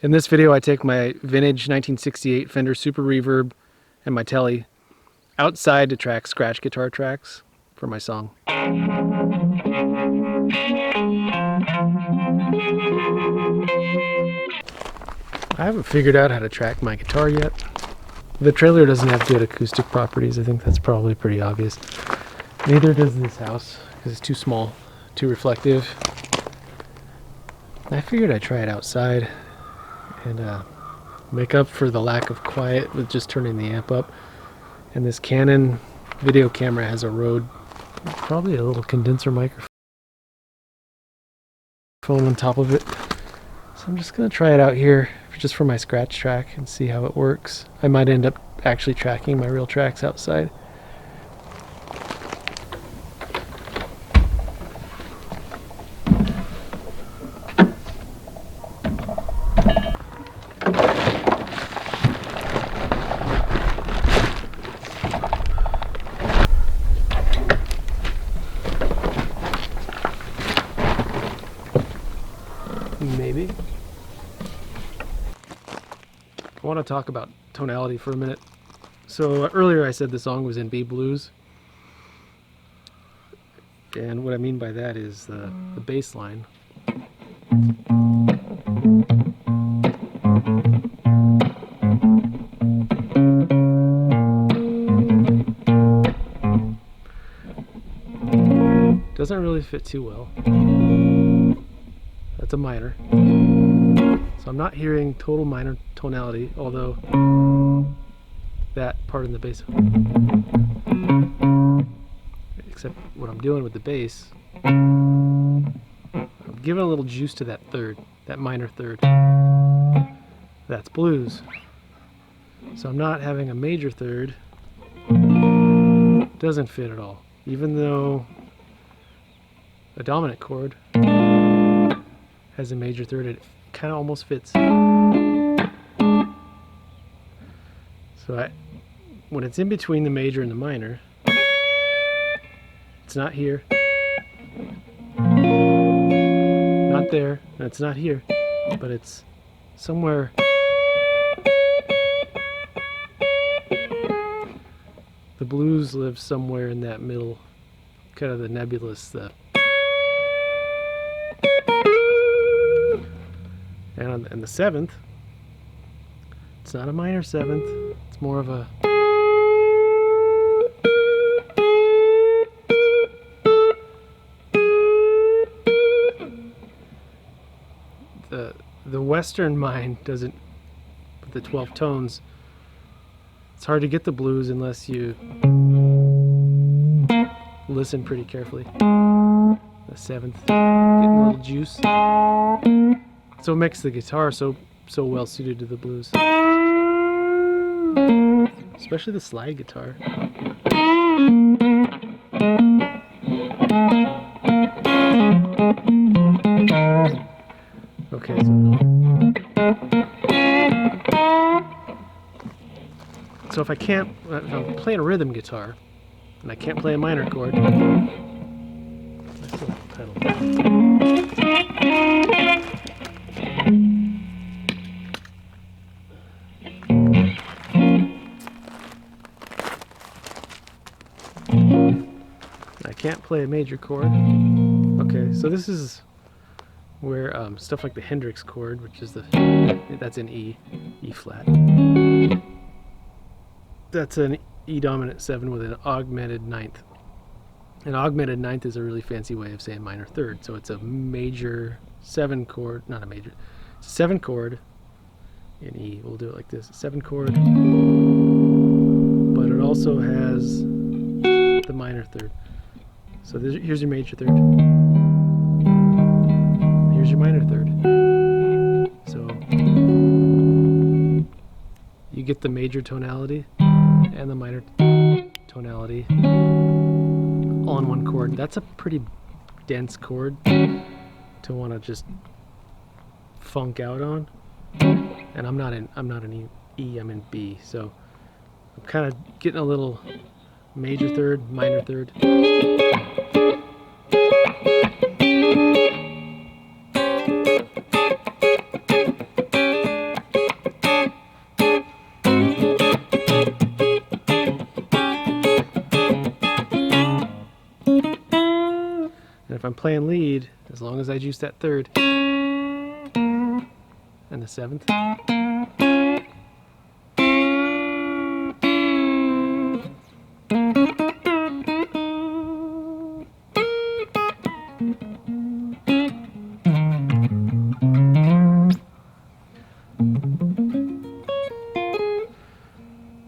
In this video I take my vintage 1968 Fender Super Reverb and my telly outside to track scratch guitar tracks for my song. I haven't figured out how to track my guitar yet. The trailer doesn't have good acoustic properties. I think that's probably pretty obvious. Neither does this house because it's too small, too reflective. I figured I'd try it outside and make up for the lack of quiet with just turning the amp up. And this Canon video camera has a Rode, probably a little condenser microphone on top of it. So I'm just going to try it out here just for my scratch track and see how it works. I might end up actually tracking my real tracks outside. Maybe. I want to talk about tonality for a minute. So earlier I said the song was in B blues, and what I mean by that is the bass line. Doesn't really fit too well. That's a minor. So I'm not hearing total minor tonality, although that part in the bass. Except what I'm doing with the bass, I'm giving a little juice to that third, that minor third. That's blues. So I'm not having a major third. Doesn't fit at all. Even though a dominant chord has a major third, it kind of almost fits. So when it's in between the major and the minor, it's not here, not there, and it's not here, but it's somewhere. The blues live somewhere in that middle, kind of the nebulous, and the seventh, it's not a minor seventh, it's more of a the Western mind doesn't, with the 12 tones, it's hard to get the blues unless you listen pretty carefully. The seventh, getting a little juice. So it makes the guitar so well suited to the blues, especially the slide guitar. Okay, so if I'm playing a rhythm guitar and I can't play a minor chord, I still have the pedal. I can't play a major chord. Okay, so this is where stuff like the Hendrix Chord, which is that's an E flat. That's an E dominant 7 with an augmented ninth. An augmented ninth is a really fancy way of saying minor third. So it's a major 7 chord, not a major, it's a 7 chord in E. We'll do it like this, a 7 chord, but it also has the minor third. So here's your major third. Here's your minor third. So you get the major tonality and the minor tonality all in one chord. That's a pretty dense chord to want to just funk out on. And I'm not in E, I'm in B. So I'm kind of getting a little major third, minor third. playing lead, as long as I juice that third and the seventh.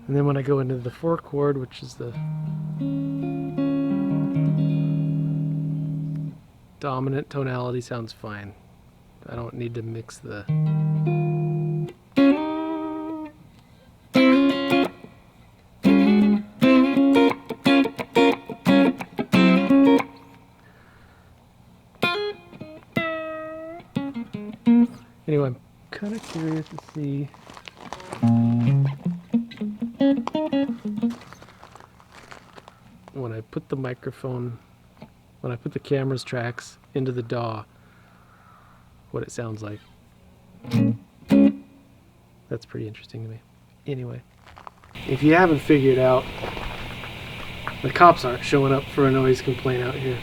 And then when I go into the 4 chord, which is the dominant tonality, sounds fine. I don't need to mix the... Anyway, I'm kind of curious to see when I put the microphone, when I put the camera's tracks into the DAW, what it sounds like. That's pretty interesting to me. Anyway, if you haven't figured out, the cops aren't showing up for a noise complaint out here.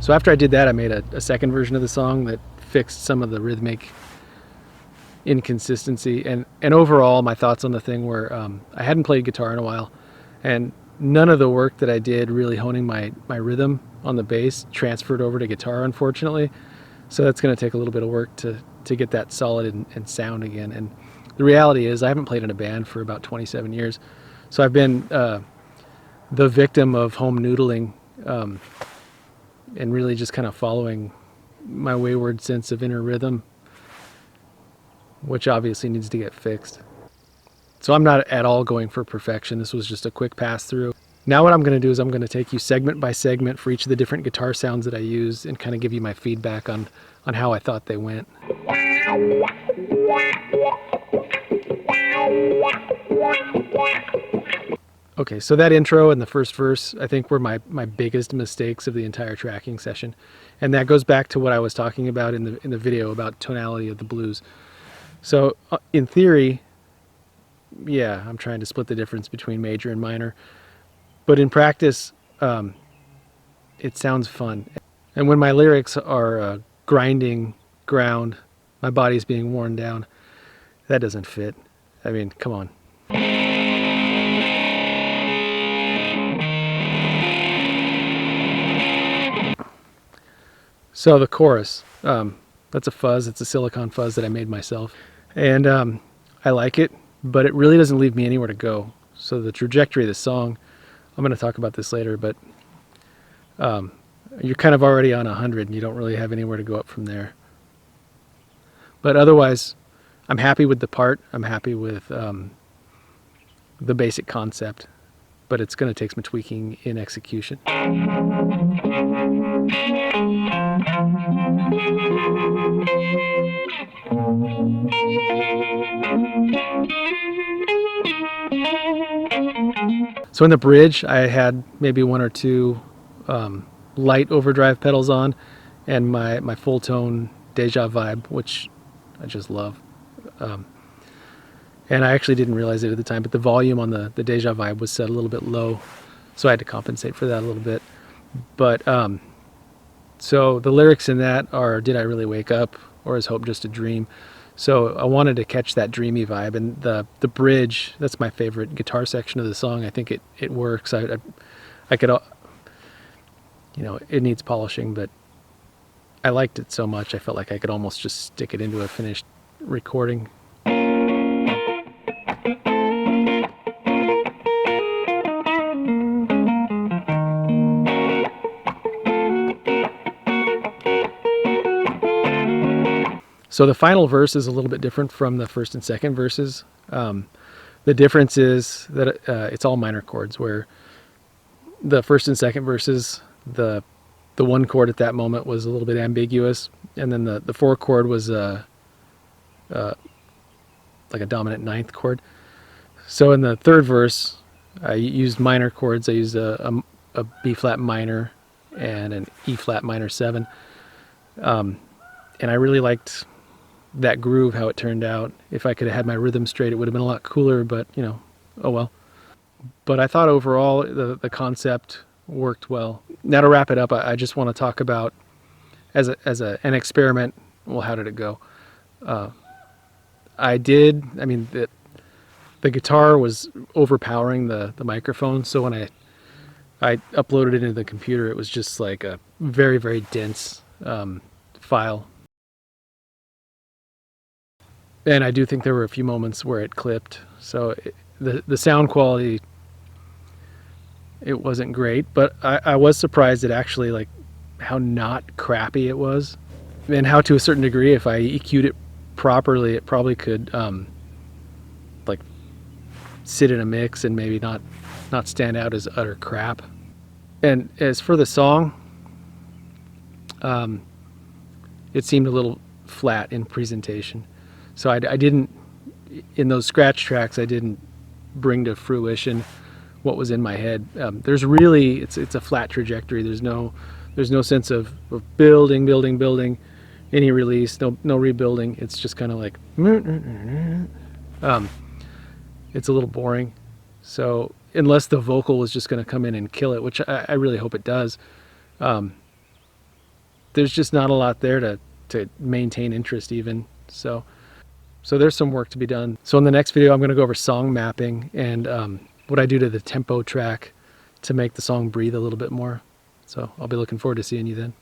So after I did that, I made a second version of the song that fixed some of the rhythmic inconsistency. And overall, my thoughts on the thing were, I hadn't played guitar in a while, and none of the work that I did really honing my rhythm on the bass transferred over to guitar, unfortunately. So that's going to take a little bit of work to get that solid and sound again. And the reality is I haven't played in a band for about 27 years. So I've been the victim of home noodling, and really just kind of following my wayward sense of inner rhythm, which obviously needs to get fixed. So I'm not at all going for perfection. This was just a quick pass through. Now what I'm going to do is I'm going to take you segment by segment for each of the different guitar sounds that I used and kind of give you my feedback on how I thought they went. Okay, so that intro and the first verse, I think, were my biggest mistakes of the entire tracking session. And that goes back to what I was talking about in the video about tonality of the blues. So in theory, yeah, I'm trying to split the difference between major and minor. But in practice, it sounds fun. And when my lyrics are grinding ground, my body's being worn down, that doesn't fit. I mean, come on. So the chorus, that's a fuzz. It's a silicone fuzz that I made myself. And I like it, but it really doesn't leave me anywhere to go. So the trajectory of the song, I'm going to talk about this later, but you're kind of already on 100 and you don't really have anywhere to go up from there. But otherwise, I'm happy with the part. I'm happy with the basic concept, but it's going to take some tweaking in execution. So in the bridge, I had maybe one or two light overdrive pedals on, and my full tone Deja vibe, which I just love. And I actually didn't realize it at the time, but the volume on the Deja vibe was set a little bit low, so I had to compensate for that a little bit. But so the lyrics in that are, did I really wake up, or is hope just a dream? So I wanted to catch that dreamy vibe, and the bridge, that's my favorite guitar section of the song. I think it works. I could, you know, it needs polishing, but I liked it so much I felt like I could almost just stick it into a finished recording. So the final verse is a little bit different from the first and second verses. The difference is that it's all minor chords, where the first and second verses, the one chord at that moment was a little bit ambiguous, and then the four chord was like a dominant ninth chord. So in the third verse, I used minor chords. I used a B flat minor and an E flat minor 7, and I really liked that groove, how it turned out. If I could have had my rhythm straight, it would have been a lot cooler, but you know, oh well. But I thought overall the concept worked well. Now to wrap it up, I just want to talk about as an experiment. Well, how did it go? I mean, the guitar was overpowering the microphone, so when I uploaded it into the computer, it was just like a very, very dense file. And I do think there were a few moments where it clipped. So the sound quality, it wasn't great, but I was surprised at actually like how not crappy it was, and how to a certain degree, if I EQ'd it properly, it probably could like sit in a mix and maybe not stand out as utter crap. And as for the song, it seemed a little flat in presentation. So I didn't, in those scratch tracks, I didn't bring to fruition what was in my head. There's really, it's a flat trajectory. There's no sense of building, any release, no rebuilding. It's just kind of like, it's a little boring. So unless the vocal was just going to come in and kill it, which I really hope it does, there's just not a lot there to maintain interest even. So So there's some work to be done. So in the next video, I'm going to go over song mapping and what I do to the tempo track to make the song breathe a little bit more. So I'll be looking forward to seeing you then.